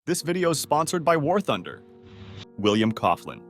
This video is sponsored by War Thunder. William Coughlin.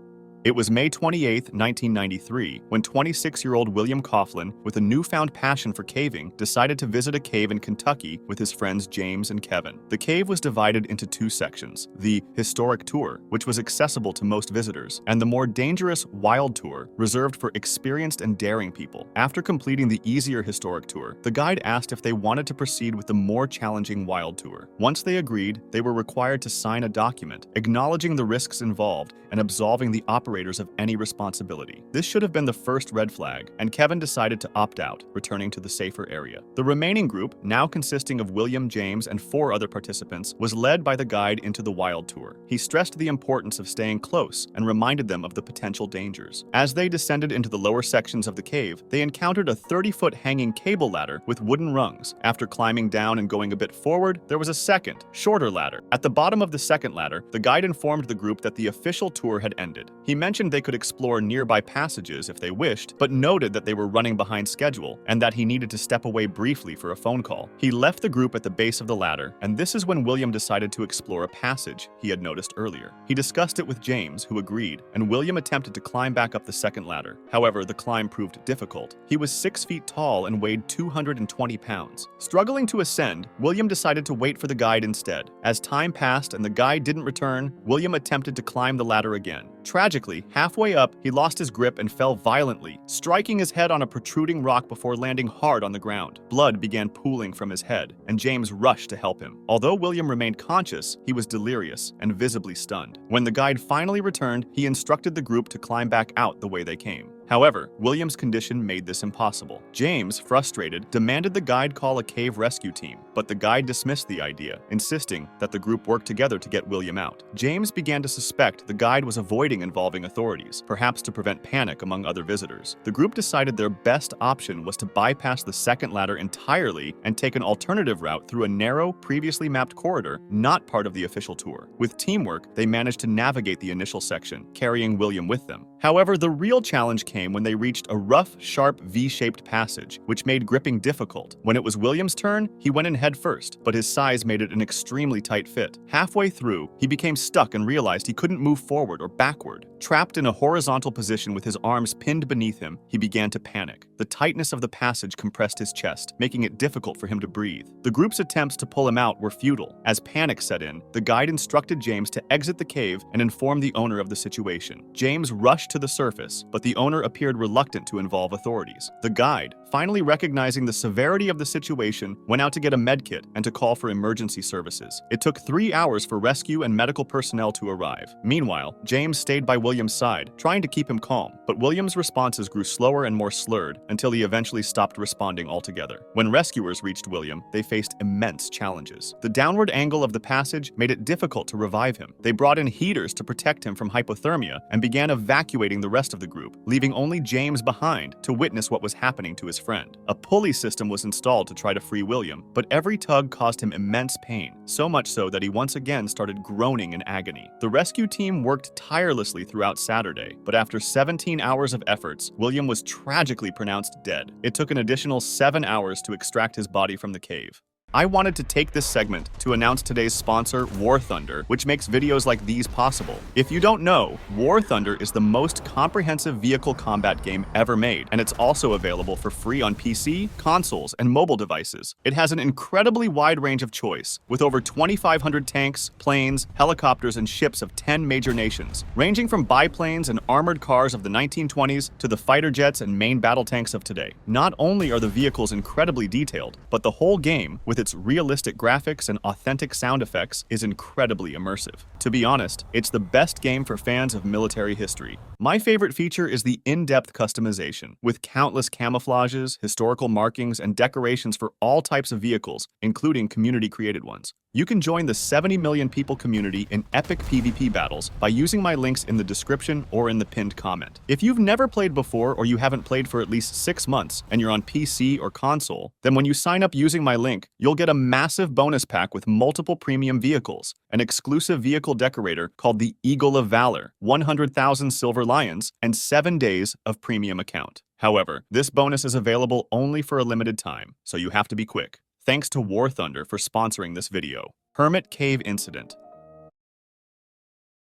It was May 28, 1993, when 26-year-old William Coughlin, with a newfound passion for caving, decided to visit a cave in Kentucky with his friends James and Kevin. The cave was divided into two sections: the historic tour, which was accessible to most visitors, and the more dangerous wild tour, reserved for experienced and daring people. After completing the easier historic tour, the guide asked if they wanted to proceed with the more challenging wild tour. Once they agreed, they were required to sign a document acknowledging the risks involved and absolving the operators of any responsibility. This should have been the first red flag, and Kevin decided to opt out, returning to the safer area. The remaining group, now consisting of William, James, and 4 other participants, was led by the guide into the wild tour. He stressed the importance of staying close and reminded them of the potential dangers. As they descended into the lower sections of the cave, they encountered a 30-foot hanging cable ladder with wooden rungs. After climbing down and going a bit forward, there was a second, shorter ladder. At the bottom of the second ladder, the guide informed the group that the official tour had ended. He mentioned they could explore nearby passages if they wished, but noted that they were running behind schedule and that he needed to step away briefly for a phone call. He left the group at the base of the ladder, and this is when William decided to explore a passage he had noticed earlier. He discussed it with James, who agreed, and William attempted to climb back up the second ladder. However, the climb proved difficult. He was 6 feet tall and weighed 220 pounds. Struggling to ascend, William decided to wait for the guide instead. As time passed and the guide didn't return, William attempted to climb the ladder again. Tragically, halfway up, he lost his grip and fell violently, striking his head on a protruding rock before landing hard on the ground. Blood began pooling from his head, and James rushed to help him. Although William remained conscious, he was delirious and visibly stunned. When the guide finally returned, he instructed the group to climb back out the way they came. However, William's condition made this impossible. James, frustrated, demanded the guide call a cave rescue team, but the guide dismissed the idea, insisting that the group work together to get William out. James began to suspect the guide was avoiding involving authorities, perhaps to prevent panic among other visitors. The group decided their best option was to bypass the second ladder entirely and take an alternative route through a narrow, previously mapped corridor not part of the official tour. With teamwork, they managed to navigate the initial section, carrying William with them. However, the real challenge came when they reached a rough, sharp V-shaped passage, which made gripping difficult. When it was William's turn, he went in head first, but his size made it an extremely tight fit. Halfway through, he became stuck and realized he couldn't move forward or backward. Trapped in a horizontal position with his arms pinned beneath him, he began to panic. The tightness of the passage compressed his chest, making it difficult for him to breathe. The group's attempts to pull him out were futile. As panic set in, the guide instructed James to exit the cave and inform the owner of the situation. James rushed to the surface, but the owner appeared reluctant to involve authorities. The guide, finally recognizing the severity of the situation, went out to get a medkit and to call for emergency services. It took 3 hours for rescue and medical personnel to arrive. Meanwhile, James stayed by William's side, trying to keep him calm, but William's responses grew slower and more slurred until he eventually stopped responding altogether. When rescuers reached William, they faced immense challenges. The downward angle of the passage made it difficult to revive him. They brought in heaters to protect him from hypothermia and began evacuating the rest of the group, leaving only James behind to witness what was happening to his friend. A pulley system was installed to try to free William, but every tug caused him immense pain, so much so that he once again started groaning in agony. The rescue team worked tirelessly throughout Saturday, but after 17 hours of efforts, William was tragically pronounced dead. It took an additional 7 hours to extract his body from the cave. I wanted to take this segment to announce today's sponsor, War Thunder, which makes videos like these possible. If you don't know, War Thunder is the most comprehensive vehicle combat game ever made, and it's also available for free on PC, consoles, and mobile devices. It has an incredibly wide range of choice, with over 2,500 tanks, planes, helicopters, and ships of 10 major nations, ranging from biplanes and armored cars of the 1920s to the fighter jets and main battle tanks of today. Not only are the vehicles incredibly detailed, but the whole game, with its realistic graphics and authentic sound effects, is incredibly immersive. To be honest, it's the best game for fans of military history. My favorite feature is the in-depth customization, with countless camouflages, historical markings, and decorations for all types of vehicles, including community-created ones. You can join the 70 million people community in epic PvP battles by using my links in the description or in the pinned comment. If you've never played before or you haven't played for at least 6 months and you're on PC or console, then when you sign up using my link, you'll get a massive bonus pack with multiple premium vehicles, an exclusive vehicle decorator called the Eagle of Valor, 100,000 silver lions, and 7 days of premium account. However, this bonus is available only for a limited time, so you have to be quick. Thanks to War Thunder for sponsoring this video. Hermit Cave Incident.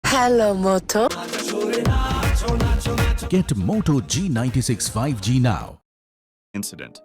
Hello, Moto. Get Moto G96 5G now. Incident.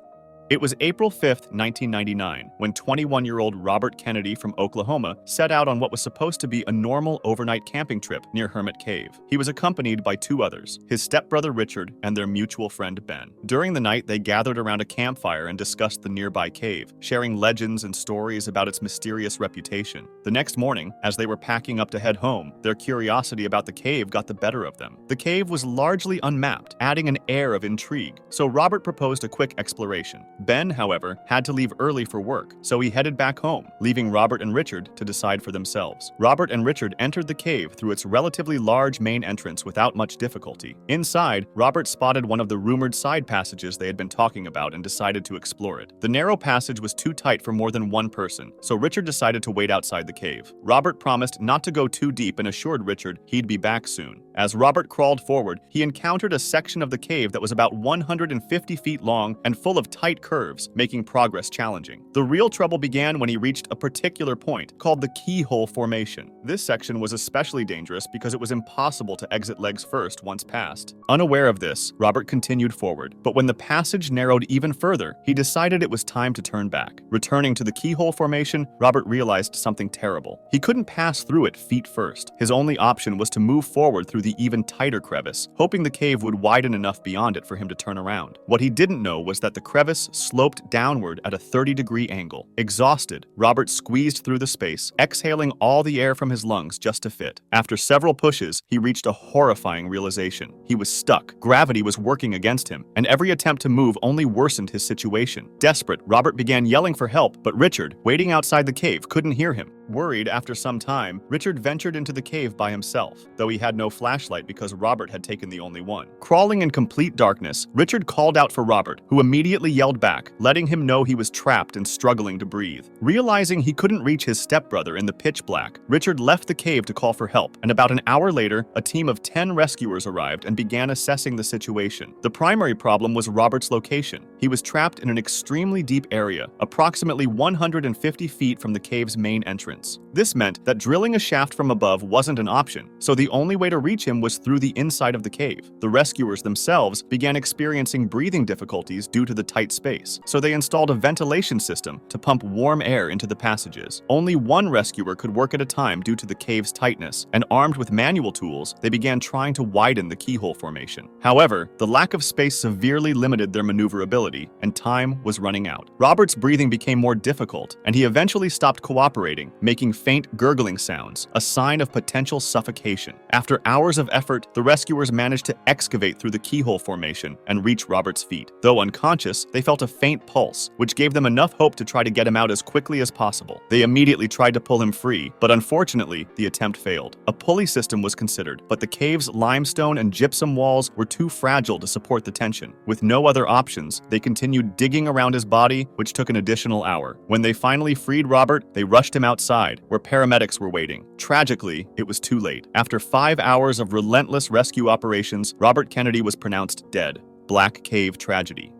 It was April 5th, 1999, when 21-year-old Robert Kennedy from Oklahoma set out on what was supposed to be a normal overnight camping trip near Hermit Cave. He was accompanied by two others, his stepbrother Richard and their mutual friend Ben. During the night, they gathered around a campfire and discussed the nearby cave, sharing legends and stories about its mysterious reputation. The next morning, as they were packing up to head home, their curiosity about the cave got the better of them. The cave was largely unmapped, adding an air of intrigue, so Robert proposed a quick exploration. Ben, however, had to leave early for work, so he headed back home, leaving Robert and Richard to decide for themselves. Robert and Richard entered the cave through its relatively large main entrance without much difficulty. Inside, Robert spotted one of the rumored side passages they had been talking about and decided to explore it. The narrow passage was too tight for more than one person, so Richard decided to wait outside the cave. Robert promised not to go too deep and assured Richard he'd be back soon. As Robert crawled forward, he encountered a section of the cave that was about 150 feet long and full of tight curves, making progress challenging. The real trouble began when he reached a particular point, called the Keyhole Formation. This section was especially dangerous because it was impossible to exit legs first once passed. Unaware of this, Robert continued forward, but when the passage narrowed even further, he decided it was time to turn back. Returning to the Keyhole Formation, Robert realized something terrible. He couldn't pass through it feet first. His only option was to move forward through the even tighter crevice, hoping the cave would widen enough beyond it for him to turn around. What he didn't know was that the crevice sloped downward at a 30-degree angle. Exhausted, Robert squeezed through the space, exhaling all the air from his lungs just to fit. After several pushes, he reached a horrifying realization. He was stuck. Gravity was working against him, and every attempt to move only worsened his situation. Desperate, Robert began yelling for help, but Richard, waiting outside the cave, couldn't hear him. Worried after some time, Richard ventured into the cave by himself, though he had no flashlight because Robert had taken the only one. Crawling in complete darkness, Richard called out for Robert, who immediately yelled back, letting him know he was trapped and struggling to breathe. Realizing he couldn't reach his stepbrother in the pitch black, Richard left the cave to call for help, and about an hour later, a team of 10 rescuers arrived and began assessing the situation. The primary problem was Robert's location. He was trapped in an extremely deep area, approximately 150 feet from the cave's main entrance. This meant that drilling a shaft from above wasn't an option, so the only way to reach him was through the inside of the cave. The rescuers themselves began experiencing breathing difficulties due to the tight space, so they installed a ventilation system to pump warm air into the passages. Only one rescuer could work at a time due to the cave's tightness, and armed with manual tools, they began trying to widen the keyhole formation. However, the lack of space severely limited their maneuverability, and time was running out. Robert's breathing became more difficult, and he eventually stopped cooperating, making faint gurgling sounds, a sign of potential suffocation. After hours of effort, the rescuers managed to excavate through the keyhole formation and reach Robert's feet. Though unconscious, they felt a faint pulse, which gave them enough hope to try to get him out as quickly as possible. They immediately tried to pull him free, but unfortunately, the attempt failed. A pulley system was considered, but the cave's limestone and gypsum walls were too fragile to support the tension. With no other options, they continued digging around his body, which took an additional hour. When they finally freed Robert, they rushed him outside, where paramedics were waiting. Tragically, it was too late. After 5 hours of relentless rescue operations, Robert Kennedy was pronounced dead. Black Cave Tragedy.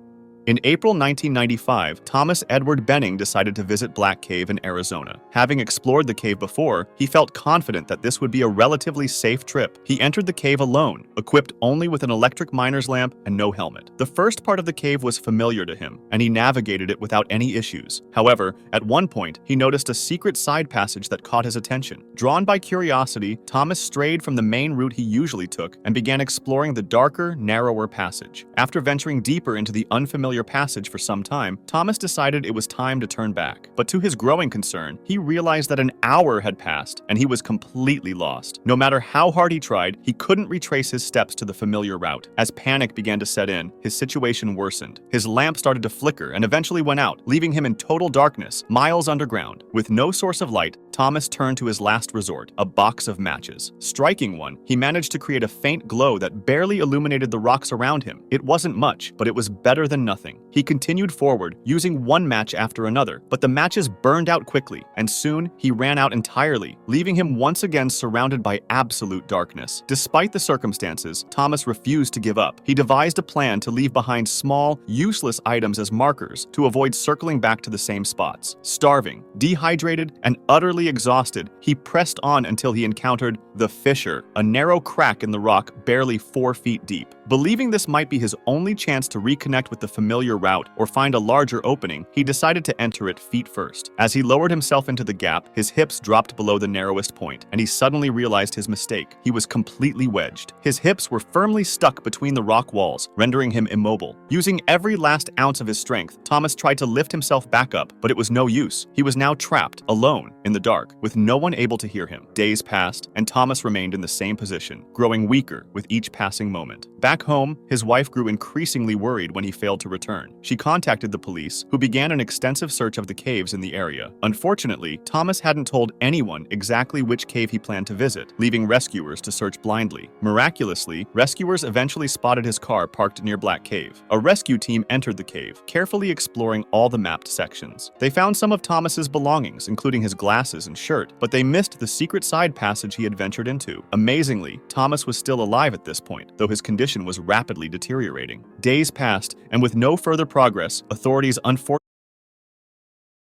In April 1995, Thomas Edward Benning decided to visit Black Cave in Arizona. Having explored the cave before, he felt confident that this would be a relatively safe trip. He entered the cave alone, equipped only with an electric miner's lamp and no helmet. The first part of the cave was familiar to him, and he navigated it without any issues. However, at one point, he noticed a secret side passage that caught his attention. Drawn by curiosity, Thomas strayed from the main route he usually took and began exploring the darker, narrower passage. After venturing deeper into the unfamiliar passage for some time, Thomas decided it was time to turn back. But to his growing concern, he realized that an hour had passed and he was completely lost. No matter how hard he tried, he couldn't retrace his steps to the familiar route. As panic began to set in, his situation worsened. His lamp started to flicker and eventually went out, leaving him in total darkness, miles underground. With no source of light, Thomas turned to his last resort, a box of matches. Striking one, he managed to create a faint glow that barely illuminated the rocks around him. It wasn't much, but it was better than nothing. nothing. He continued forward, using one match after another, but the matches burned out quickly, and soon he ran out entirely, leaving him once again surrounded by absolute darkness. Despite the circumstances, Thomas refused to give up. He devised a plan to leave behind small, useless items as markers to avoid circling back to the same spots. Starving, dehydrated, and utterly exhausted, he pressed on until he encountered the fissure, a narrow crack in the rock barely 4 feet deep. Believing this might be his only chance to reconnect with the familiar route or find a larger opening, he decided to enter it feet first. As he lowered himself into the gap, his hips dropped below the narrowest point, and he suddenly realized his mistake. He was completely wedged. His hips were firmly stuck between the rock walls, rendering him immobile. Using every last ounce of his strength, Thomas tried to lift himself back up, but it was no use. He was now trapped, alone, in the dark, with no one able to hear him. Days passed, and Thomas remained in the same position, growing weaker with each passing moment. Back home, his wife grew increasingly worried when he failed to return. She contacted the police, who began an extensive search of the caves in the area. Unfortunately, Thomas hadn't told anyone exactly which cave he planned to visit, leaving rescuers to search blindly. Miraculously, rescuers eventually spotted his car parked near Black Cave. A rescue team entered the cave, carefully exploring all the mapped sections. They found some of Thomas's belongings, including his glasses and shirt, but they missed the secret side passage he had ventured into. Amazingly, Thomas was still alive at this point, though his condition was rapidly deteriorating. Days passed, and with no further progress, authorities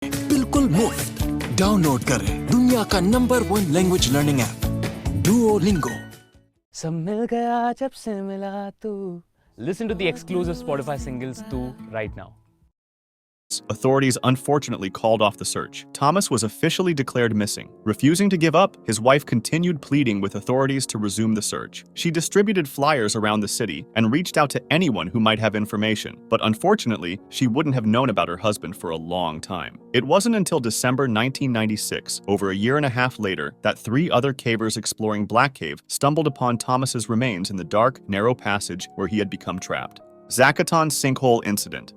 बिल्कुल मुफ्त download करें दुनिया का number 1 language learning app Duolingo. सब मिल गया जब से मिला तू। Listen to the exclusive Spotify singles too right now. Authorities unfortunately called off the search. Thomas was officially declared missing. Refusing to give up, his wife continued pleading with authorities to resume the search. She distributed flyers around the city and reached out to anyone who might have information, but unfortunately, she wouldn't have known about her husband for a long time. It wasn't until December 1996, over a year and a half later, that 3 other cavers exploring Black Cave stumbled upon Thomas's remains in the dark, narrow passage where he had become trapped. Zacaton Sinkhole Incident.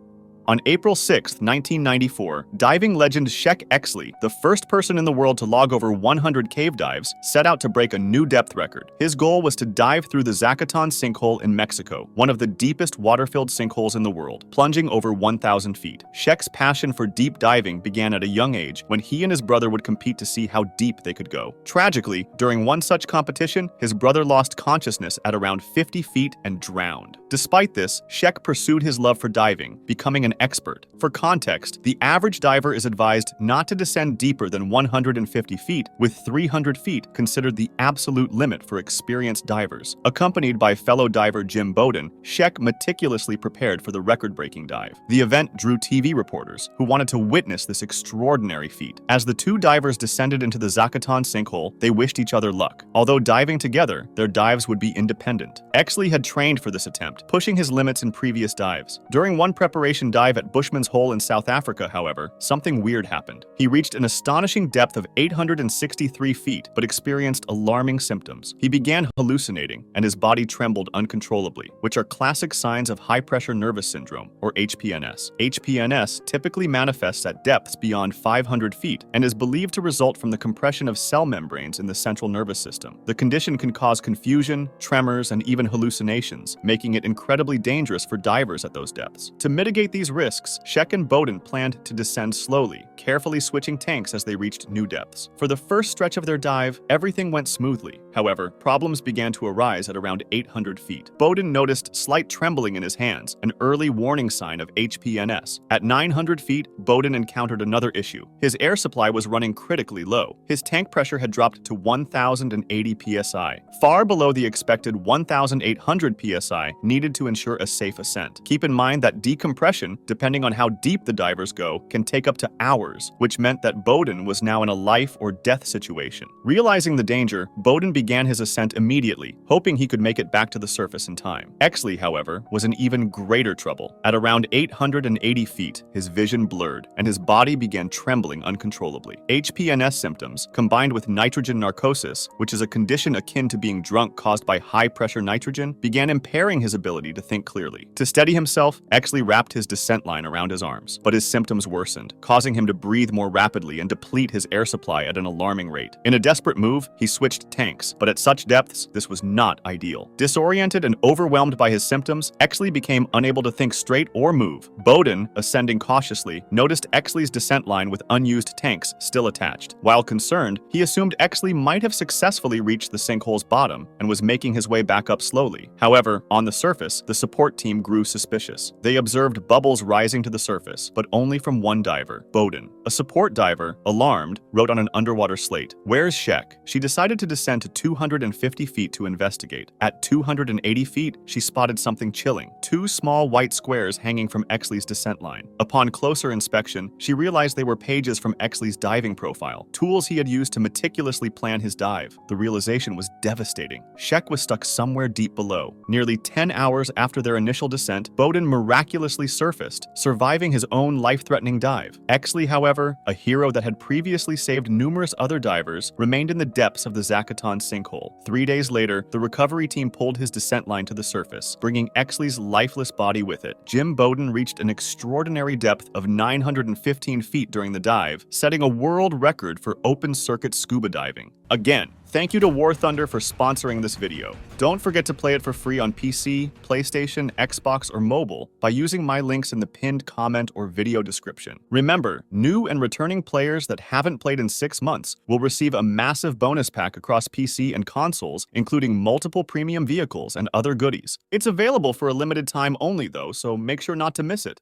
On April 6, 1994, diving legend Shek Exley, the first person in the world to log over 100 cave dives, set out to break a new depth record. His goal was to dive through the Zacaton Sinkhole in Mexico, one of the deepest water-filled sinkholes in the world, plunging over 1,000 feet. Shek's passion for deep diving began at a young age when he and his brother would compete to see how deep they could go. Tragically, during one such competition, his brother lost consciousness at around 50 feet and drowned. Despite this, Shek pursued his love for diving, becoming an expert. For context, the average diver is advised not to descend deeper than 150 feet, with 300 feet considered the absolute limit for experienced divers. Accompanied by fellow diver Jim Bowden, Shek meticulously prepared for the record-breaking dive. The event drew TV reporters, who wanted to witness this extraordinary feat. As the 2 divers descended into the Zacaton sinkhole, they wished each other luck. Although diving together, their dives would be independent. Exley had trained for this attempt, pushing his limits in previous dives. During one preparation dive at Bushman's Hole in South Africa, however, something weird happened. He reached an astonishing depth of 863 feet, but experienced alarming symptoms. He began hallucinating, and his body trembled uncontrollably, which are classic signs of high-pressure nervous syndrome, or HPNS. HPNS typically manifests at depths beyond 500 feet and is believed to result from the compression of cell membranes in the central nervous system. The condition can cause confusion, tremors, and even hallucinations, making it incredibly dangerous for divers at those depths. To mitigate these risks, Shek and Bowden planned to descend slowly, carefully switching tanks as they reached new depths. For the first stretch of their dive, everything went smoothly. However, problems began to arise at around 800 feet. Bowden noticed slight trembling in his hands, an early warning sign of HPNS. At 900 feet, Bowden encountered another issue. His air supply was running critically low. His tank pressure had dropped to 1,080 psi, far below the expected 1,800 psi needed to ensure a safe ascent. Keep in mind that decompression, depending on how deep the divers go, can take up to hours, which meant that Bowden was now in a life or death situation. Realizing the danger, Bowden began his ascent immediately, hoping he could make it back to the surface in time. Exley, however, was in even greater trouble. At around 880 feet, his vision blurred, and his body began trembling uncontrollably. HPNS symptoms, combined with nitrogen narcosis, which is a condition akin to being drunk caused by high-pressure nitrogen, began impairing his ability to think clearly. To steady himself, Exley wrapped his descent descent line around his arms, but his symptoms worsened, causing him to breathe more rapidly and deplete his air supply at an alarming rate. In a desperate move, he switched tanks, but at such depths, this was not ideal. Disoriented and overwhelmed by his symptoms, Exley became unable to think straight or move. Bowden, ascending cautiously, noticed Exley's descent line with unused tanks still attached. While concerned, he assumed Exley might have successfully reached the sinkhole's bottom and was making his way back up slowly. However, on the surface, the support team grew suspicious. They observed bubbles rising to the surface, but only from one diver, Bowden. A support diver, alarmed, wrote on an underwater slate, "Where's Shek?" She decided to descend to 250 feet to investigate. At 280 feet, she spotted something chilling: two small white squares hanging from Exley's descent line. Upon closer inspection, she realized they were pages from Exley's diving profile, tools he had used to meticulously plan his dive. The realization was devastating. Shek was stuck somewhere deep below. Nearly 10 hours after their initial descent, Bowden miraculously surfaced, surviving his own life-threatening dive. Exley, however, a hero that had previously saved numerous other divers, remained in the depths of the Zacaton sinkhole. 3 days later, the recovery team pulled his descent line to the surface, bringing Exley's lifeless body with it. Jim Bowden reached an extraordinary depth of 915 feet during the dive, setting a world record for open-circuit scuba diving. Again, thank you to War Thunder for sponsoring this video. Don't forget to play it for free on PC, PlayStation, Xbox, or mobile by using my links in the pinned comment or video description. Remember, new and returning players that haven't played in 6 months will receive a massive bonus pack across PC and consoles, including multiple premium vehicles and other goodies. It's available for a limited time only though, so make sure not to miss it.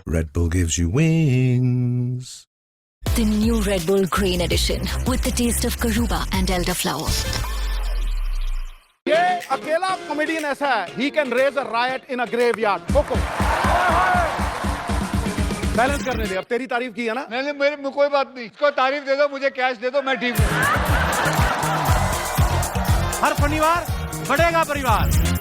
Red Bull gives you wings. The new Red Bull Green Edition with the taste of Karuba and elderflower. ये अकेला comedian ऐसा है, he can raise a riot in a graveyard. कोको balance करने दे, अब तेरी तारीफ की है ना? नहीं मेरे कोई बात नहीं, इसको तारीफ दे दो, मुझे कैश दे दो, मैं ठीक हूँ। हर शनिवार बढ़ेगा परिवार।